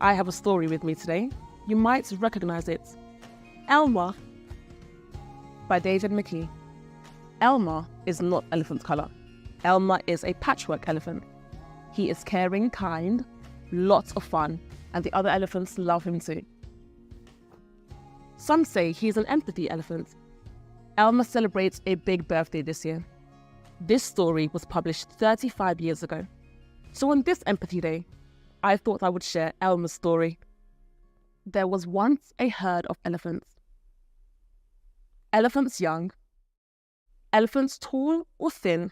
I have a story with me today. You might recognize it. Elma by David McKee. Elmer is not elephant colour. Elmer is a patchwork elephant. He is caring, kind, lots of fun, and the other elephants love him too. Some say he is an empathy elephant. Elmer celebrates a big birthday this year. This story was published 35 years ago. So on this Empathy Day, I thought I would share Elmer's story. There was once a herd of elephants. Elephants young, elephants tall or thin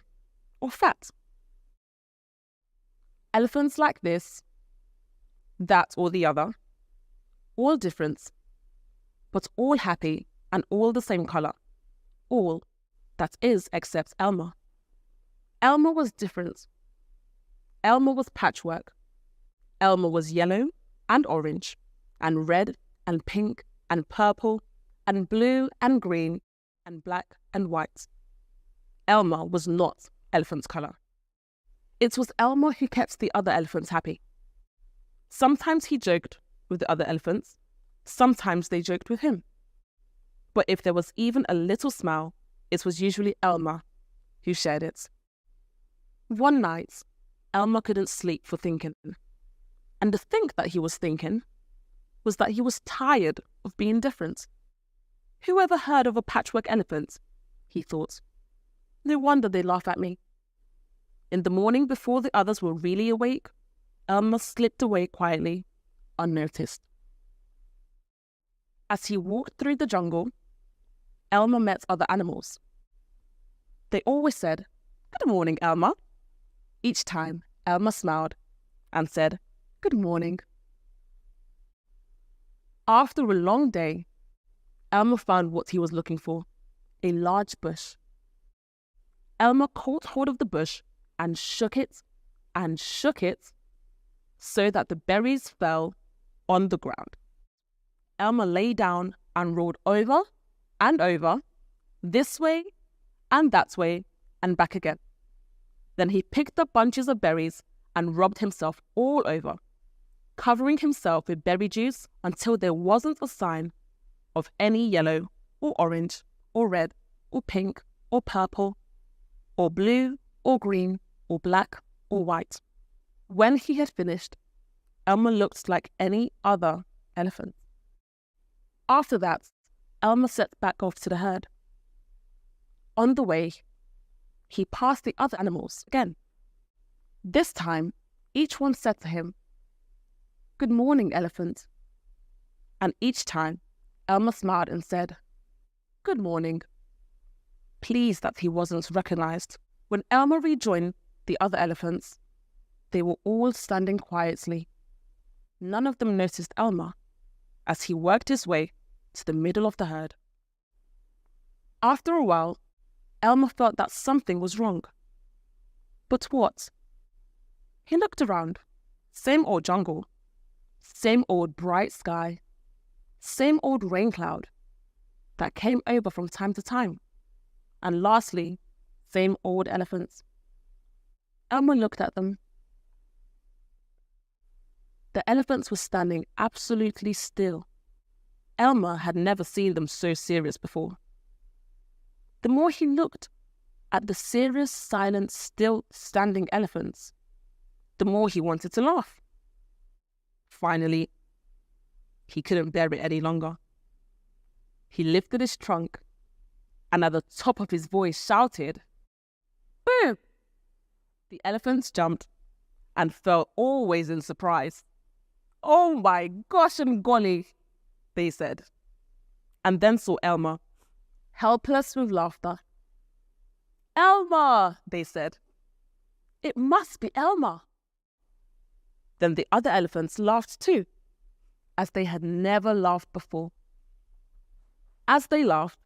or fat. Elephants like this, that or the other, all different, but all happy and all the same colour. All, that is, except Elmer. Elmer was different. Elmer was patchwork. Elmer was yellow and orange and red and pink and purple and blue and green and black and white. Elmer was not elephant's colour. It was Elmer who kept the other elephants happy. Sometimes he joked with the other elephants. Sometimes they joked with him. But if there was even a little smile, it was usually Elmer who shared it. One night, Elmer couldn't sleep for thinking. And the thing that he was thinking was that he was tired of being different. Who ever heard of a patchwork elephant? He thought. No wonder they laugh at me. In the morning, before the others were really awake, Elmer slipped away quietly, unnoticed. As he walked through the jungle, Elmer met other animals. They always said, "Good morning, Elmer." Each time, Elmer smiled and said, "Good morning." After a long day, Elmer found what he was looking for, a large bush. Elmer caught hold of the bush and shook it so that the berries fell on the ground. Elmer lay down and rolled over and over, this way and that way and back again. Then he picked up bunches of berries and rubbed himself all over, covering himself with berry juice until there wasn't a sign of any yellow or orange or red or pink or purple or blue or green or black or white. When he had finished, Elmer looked like any other elephant. After that, Elmer set back off to the herd. On the way, he passed the other animals again. This time, each one said to him, "Good morning, elephant." And each time, Elmer smiled and said, "Good morning," pleased that he wasn't recognized. When Elmer rejoined the other elephants, they were all standing quietly. None of them noticed Elmer as he worked his way to the middle of the herd. After a while, Elmer felt that something was wrong. But what? He looked around. Same old jungle. Same old bright sky. Same old rain cloud that came over from time to time. And lastly, same old elephants. Elmer looked at them. The elephants were standing absolutely still. Elmer had never seen them so serious before. The more he looked at the serious, silent, still standing elephants, the more he wanted to laugh. Finally, he couldn't bear it any longer. He lifted his trunk and at the top of his voice shouted, "Boo!" The elephants jumped and fell always in surprise. "Oh my gosh and golly," they said, and then saw Elmer, helpless with laughter. "Elmer," they said. "It must be Elmer." Then the other elephants laughed too, as they had never laughed before. As they laughed,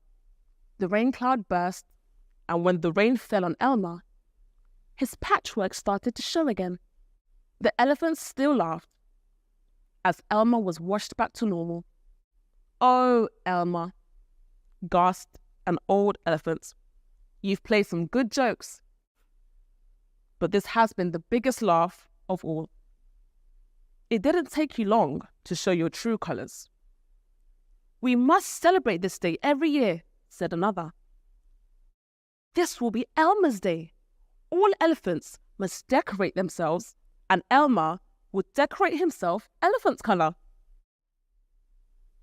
the rain cloud burst, and when the rain fell on Elmer, his patchwork started to show again. The elephants still laughed, as Elmer was washed back to normal. "Oh, Elmer," gasped an old elephant. "You've played some good jokes, but this has been the biggest laugh of all." It didn't take you long to show your true colours. We must celebrate this day every year, said another. This will be Elmer's day. All elephants must decorate themselves, and Elmer would decorate himself elephant's colour.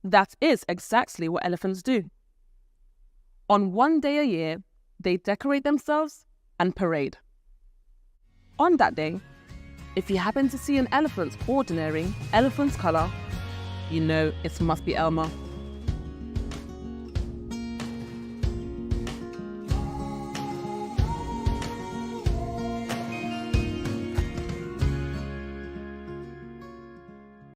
That is exactly what elephants do. On one day a year, they decorate themselves and parade. On that day, if you happen to see an elephant's ordinary elephant's colour, you know it must be Elmer.